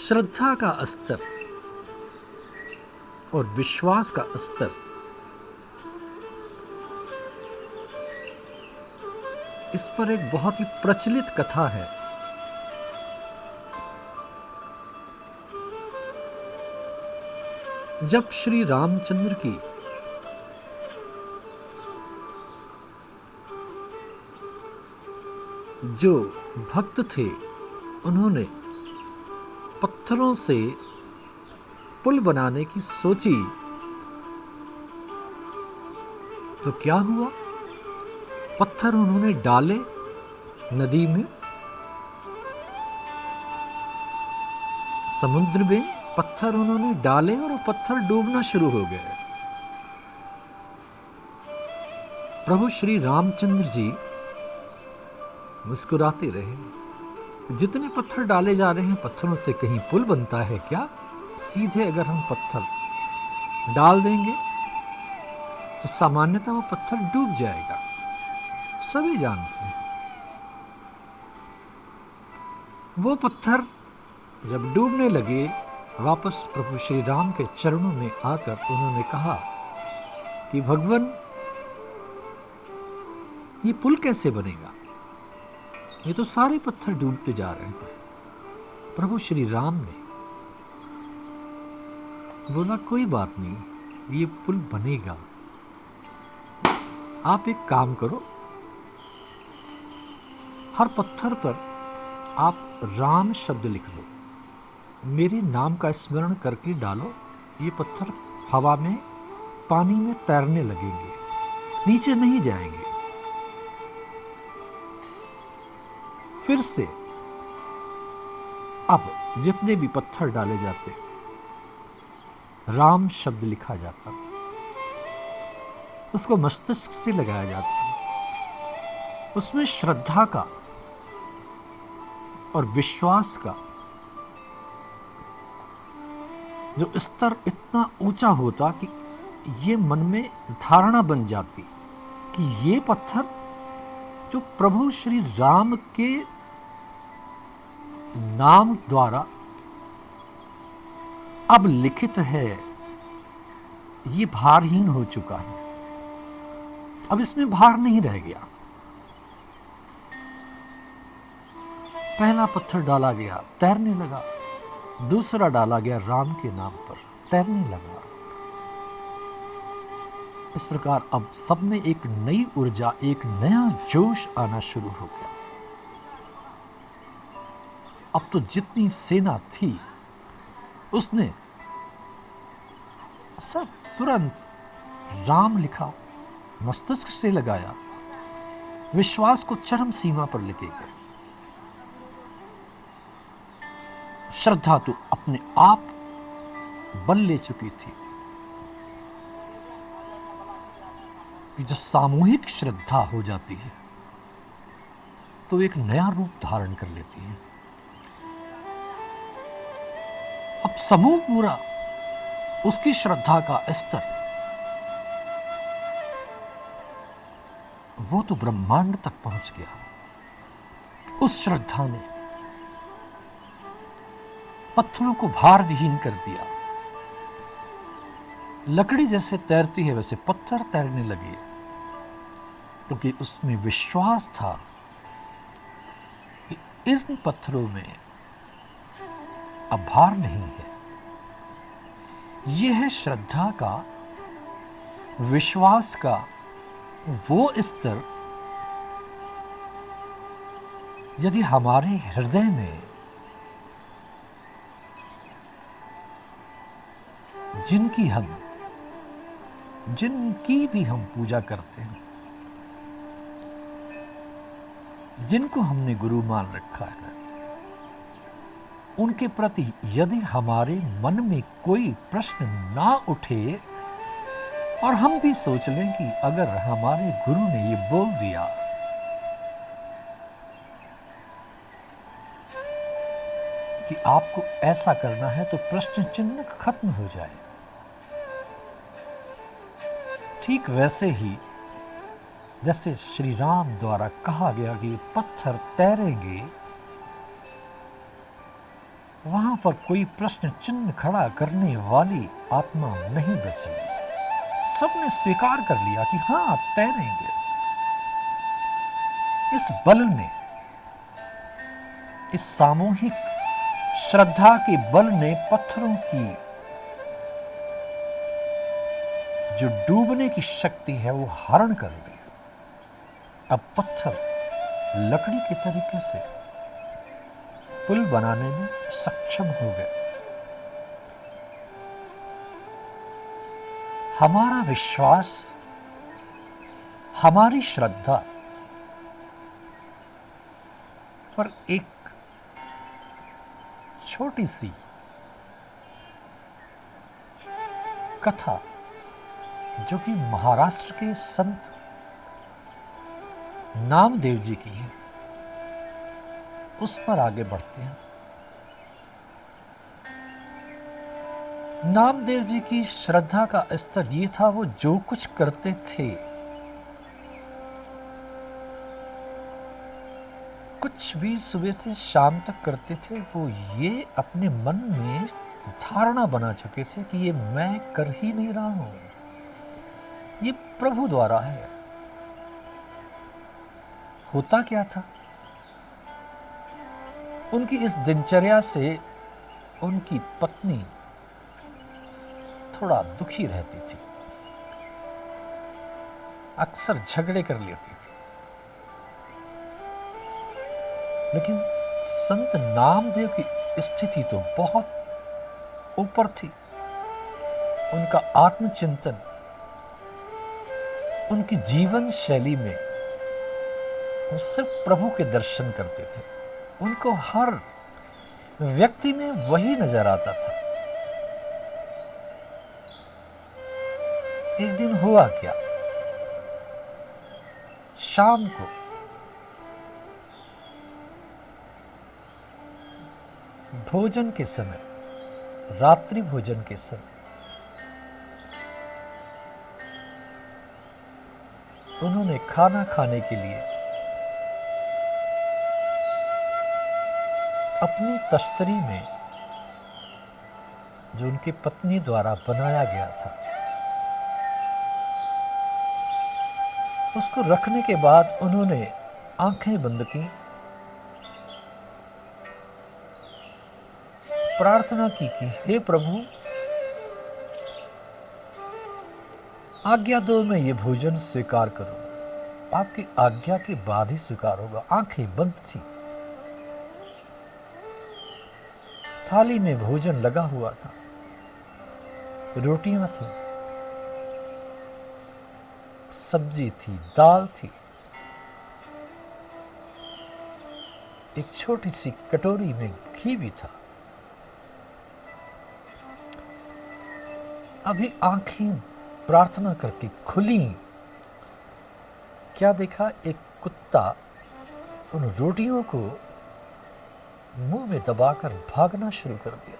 श्रद्धा का स्तर और विश्वास का स्तर इस पर एक बहुत ही प्रचलित कथा है। जब श्री रामचंद्र की जो भक्त थे उन्होंने पत्थरों से पुल बनाने की सोची, तो क्या हुआ? पत्थर उन्होंने डाले नदी में, समुद्र में पत्थर उन्होंने डाले और वो पत्थर डूबना शुरू हो गए। प्रभु श्री रामचंद्र जी मुस्कुराते रहे। जितने पत्थर डाले जा रहे हैं, पत्थरों से कहीं पुल बनता है क्या? सीधे अगर हम पत्थर डाल देंगे तो सामान्यतः वो पत्थर डूब जाएगा, सभी जानते हैं। वो पत्थर जब डूबने लगे, वापस प्रभु श्री राम के चरणों में आकर उन्होंने कहा कि भगवान, ये पुल कैसे बनेगा? ये तो सारे पत्थर डूबते जा रहे हैं। प्रभु श्री राम ने बोला, कोई बात नहीं, ये पुल बनेगा। आप एक काम करो, हर पत्थर पर आप राम शब्द लिख लो, मेरे नाम का स्मरण करके डालो। ये पत्थर हवा में, पानी में तैरने लगेंगे, नीचे नहीं जाएंगे। फिर से अब जितने भी पत्थर डाले जाते, राम शब्द लिखा जाता, उसको मस्तिष्क से लगाया जाता, उसमें श्रद्धा का और विश्वास का जो स्तर इतना ऊंचा होता कि ये मन में धारणा बन जाती कि ये पत्थर जो प्रभु श्री राम के नाम द्वारा अब लिखित है, ये भारहीन हो चुका है, अब इसमें भार नहीं रह गया। पहला पत्थर डाला गया, तैरने लगा। दूसरा डाला गया राम के नाम पर, तैरने लगा। इस प्रकार अब सब में एक नई ऊर्जा, एक नया जोश आना शुरू हो गया। अब तो जितनी सेना थी उसने सब तुरंत राम लिखा, मस्तिष्क से लगाया, विश्वास को चरम सीमा पर लेके गए। श्रद्धा तो अपने आप बल ले चुकी थी कि जब सामूहिक श्रद्धा हो जाती है तो एक नया रूप धारण कर लेती है। अब समूह पूरा उसकी श्रद्धा का स्तर वो तो ब्रह्मांड तक पहुंच गया। उस श्रद्धा ने पत्थरों को भार विहीन कर दिया। लकड़ी जैसे तैरती है वैसे पत्थर तैरने लगे, क्योंकि उसमें विश्वास था कि इन पत्थरों में अब भार नहीं है। यह है श्रद्धा का, विश्वास का वो स्तर यदि हमारे हृदय में जिनकी भी हम पूजा करते हैं, जिनको हमने गुरु मान रखा है, उनके प्रति यदि हमारे मन में कोई प्रश्न ना उठे और हम भी सोच लें कि अगर हमारे गुरु ने ये बोल दिया कि आपको ऐसा करना है, तो प्रश्न चिन्ह खत्म हो जाए। ठीक वैसे ही जैसे श्री राम द्वारा कहा गया कि पत्थर तैरेंगे, वहां पर कोई प्रश्न चिन्ह खड़ा करने वाली आत्मा नहीं बची। सबने स्वीकार कर लिया कि हाँ तैरेंगे। इस बल ने, इस सामूहिक श्रद्धा के बल ने पत्थरों की जो डूबने की शक्ति है वो हरण कर ली। अब पत्थर लकड़ी के तरीके से पुल बनाने में सक्षम हो गए। हमारा विश्वास, हमारी श्रद्धा पर एक छोटी सी कथा जो कि महाराष्ट्र के संत नामदेव जी की है, उस पर आगे बढ़ते हैं। नामदेव जी की श्रद्धा का स्तर ये था, वो जो कुछ करते थे, कुछ भी सुबह से शाम तक करते थे, वो ये अपने मन में धारणा बना चुके थे कि ये मैं कर ही नहीं रहा हूं, ये प्रभु द्वारा है। होता क्या था, उनकी इस दिनचर्या से उनकी पत्नी थोड़ा दुखी रहती थी, अक्सर झगड़े कर लेती थी। लेकिन संत नामदेव की स्थिति तो बहुत ऊपर थी। उनका आत्मचिंतन, उनकी जीवन शैली में वो सिर्फ प्रभु के दर्शन करते थे। उनको हर व्यक्ति में वही नजर आता था। एक दिन हुआ क्या, शाम को भोजन के समय, रात्रि भोजन के समय, उन्होंने खाना खाने के लिए अपनी तश्तरी में, जो उनकी पत्नी द्वारा बनाया गया था, उसको रखने के बाद उन्होंने आंखें बंद की, प्रार्थना की कि हे प्रभु, आज्ञा दो मैं ये भोजन स्वीकार करूं। आपकी आज्ञा के बाद ही स्वीकार होगा। आंखें बंद थी, थाली में भोजन लगा हुआ था, रोटियां थी, सब्जी थी, दाल थी, एक छोटी सी कटोरी में घी भी था। अभी आंखें प्रार्थना करके खुली, क्या देखा, एक कुत्ता उन रोटियों को मुंह में दबाकर भागना शुरू कर दिया।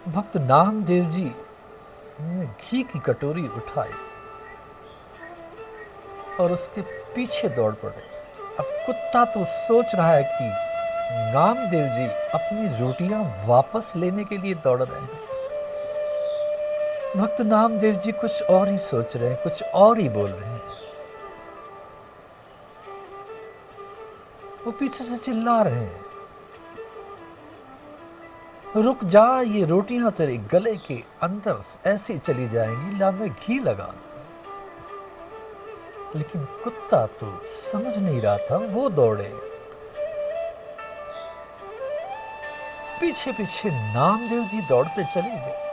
भक्त नामदेव जी ने घी की कटोरी उठाई और उसके पीछे दौड़ पड़े। अब कुत्ता तो सोच रहा है कि नामदेव जी अपनी रोटियां वापस लेने के लिए दौड़ रहे हैं। भक्त नामदेव जी कुछ और ही सोच रहे हैं, कुछ और ही बोल रहे हैं। वो पीछे से चिल्ला रहे हैं, रुक जा, ये रोटियां तेरे गले के अंदर ऐसी चली जाएंगी, ला मैं घी लगा दूं। लेकिन कुत्ता तो समझ नहीं रहा था, वो दौड़े पीछे पीछे, नामदेव जी दौड़ते चले गए।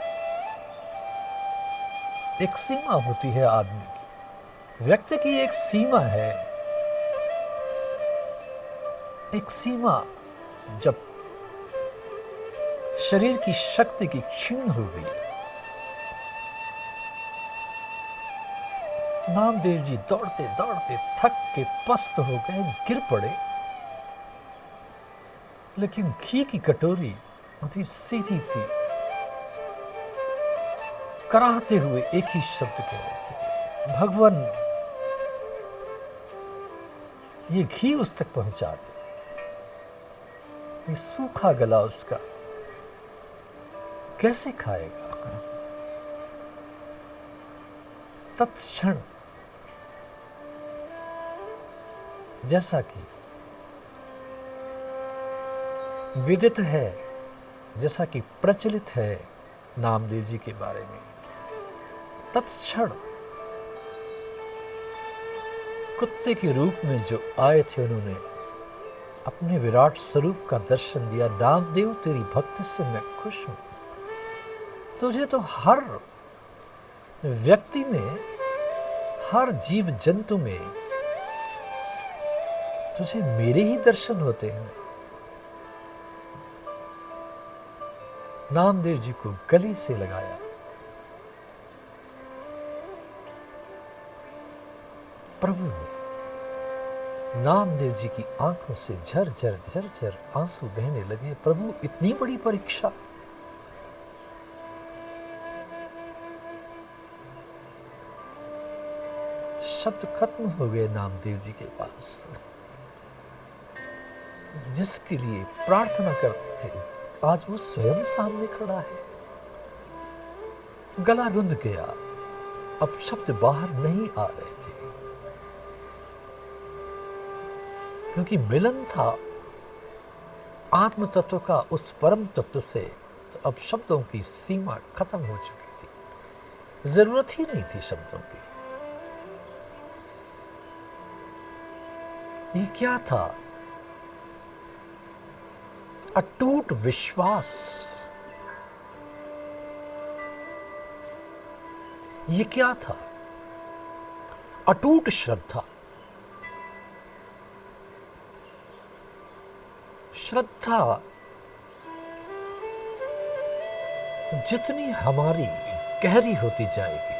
एक सीमा होती है आदमी की, व्यक्ति की एक सीमा है। एक सीमा जब शरीर की शक्ति की क्षीण हो गई, नामदेव जी दौड़ते दौड़ते थक के पस्त हो गए, गिर पड़े। लेकिन घी की कटोरी अभी सीधी थी, कराहते हुए एक ही शब्द कह रहे थे, भगवान ये घी उस तक पहुंचा दे, ये सूखा गला उसका कैसे खाएगा? तत्क्षण जैसा कि विदित है, जैसा कि प्रचलित है नामदेव जी के बारे में, तत्क्षण कुत्ते के रूप में जो आए थे उन्होंने अपने विराट स्वरूप का दर्शन दिया। नामदेव तेरी भक्ति से मैं खुश हूं। तुझे तो हर व्यक्ति में, हर जीव जंतु में तुझे मेरे ही दर्शन होते हैं। नामदेव जी को गले से लगाया। प्रभु नामदेव जी की आंखों से झरझर झरझर आंसू बहने लगे। प्रभु इतनी बड़ी परीक्षा, शब्द खत्म हो गए नामदेव जी के पास। जिसके लिए प्रार्थना करते थे आज वो स्वयं सामने खड़ा है। गला रुंध गया, अब शब्द बाहर नहीं आ रहे थे, क्योंकि मिलन था आत्म तत्व का उस परम तत्व से। तो अब शब्दों की सीमा खत्म हो चुकी थी, जरूरत ही नहीं थी शब्दों की। ये क्या था? अटूट विश्वास। ये क्या था? अटूट श्रद्धा। श्रद्धा जितनी हमारी गहरी होती जाएगी,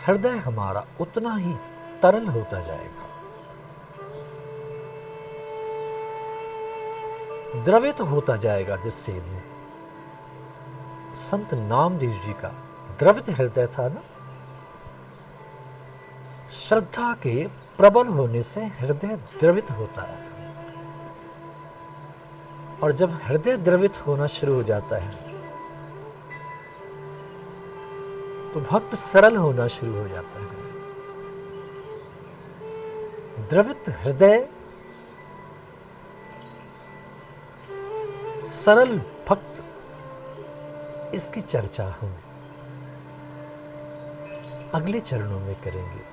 हृदय हमारा उतना ही तरल होता जाएगा, द्रवित होता जाएगा। जिससे संत नामदेव जी का द्रवित हृदय था ना, श्रद्धा के प्रबल होने से हृदय द्रवित होता है। और जब हृदय द्रवित होना शुरू हो जाता है तो भक्त सरल होना शुरू हो जाता है। द्रवित हृदय, सरल भक्त, इसकी चर्चा हम अगले चरणों में करेंगे।